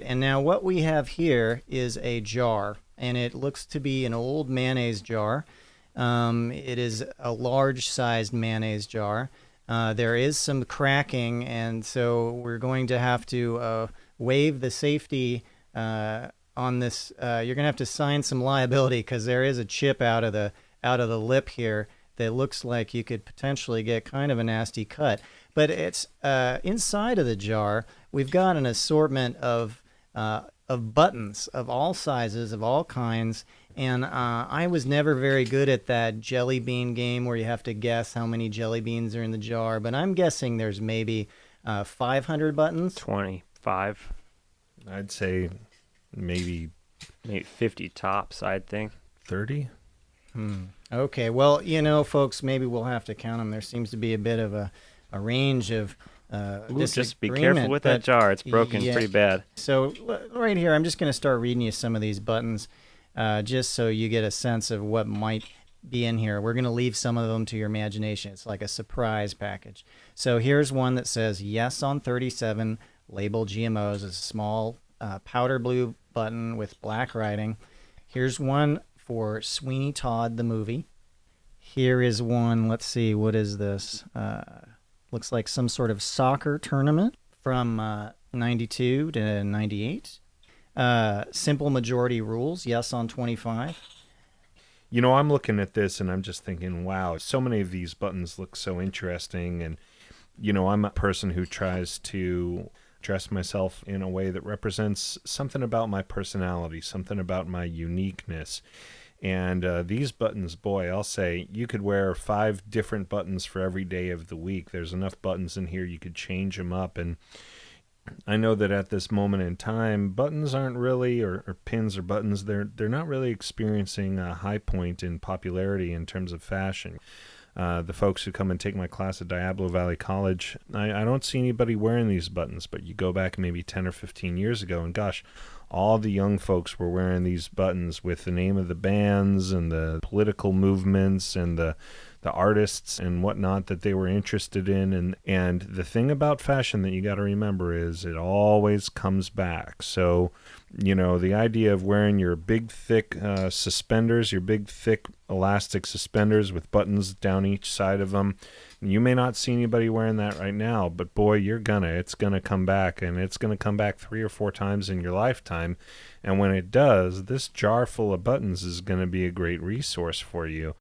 And now what we have here is a jar, and it looks to be an old mayonnaise jar. It is a large-sized mayonnaise jar. There is some cracking, and so we're going to have to waive the safety on this. You're going to have to sign some liability because there is a chip out of the lip here that looks like you could potentially get kind of a nasty cut. But it's inside of the jar. We've got an assortment of buttons of all sizes, of all kinds. And I was never very good at that jelly bean game where you have to guess how many jelly beans are in the jar. But I'm guessing there's maybe 500 buttons. 25. I'd say maybe 50 tops, I'd think. 30. Okay, well, folks, maybe we'll have to count them. There seems to be a bit of a range of just be careful with that jar. It's broken pretty bad. So right here, I'm just going to start reading you some of these buttons just so you get a sense of what might be in here. We're going to leave some of them to your imagination. It's like a surprise package. So here's one that says, yes on 37, label GMOs. It's a small powder blue button with black writing. Here's one for Sweeney Todd, the movie. Here is one, let's see, what is this? Looks like some sort of soccer tournament from 92 to 98. Simple majority rules, yes on 25. I'm looking at this and I'm just thinking, wow, so many of these buttons look so interesting. And, I'm a person who tries to dress myself in a way that represents something about my personality, something about my uniqueness. And these buttons, boy, I'll say you could wear 5 different buttons for every day of the week. There's enough buttons in here you could change them up. And I know that at this moment in time, buttons aren't really, or pins or buttons, they're not really experiencing a high point in popularity in terms of fashion. The folks who come and take my class at Diablo Valley College, I don't see anybody wearing these buttons, but you go back maybe 10 or 15 years ago, and gosh, all the young folks were wearing these buttons with the name of the bands and the political movements and the artists and whatnot that they were interested in. And the thing about fashion that you got to remember is it always comes back. So, the idea of wearing your big, thick suspenders, your big, thick elastic suspenders with buttons down each side of them, you may not see anybody wearing that right now, but boy, it's going to come back, and it's going to come back 3 or 4 times in your lifetime. And when it does, this jar full of buttons is going to be a great resource for you.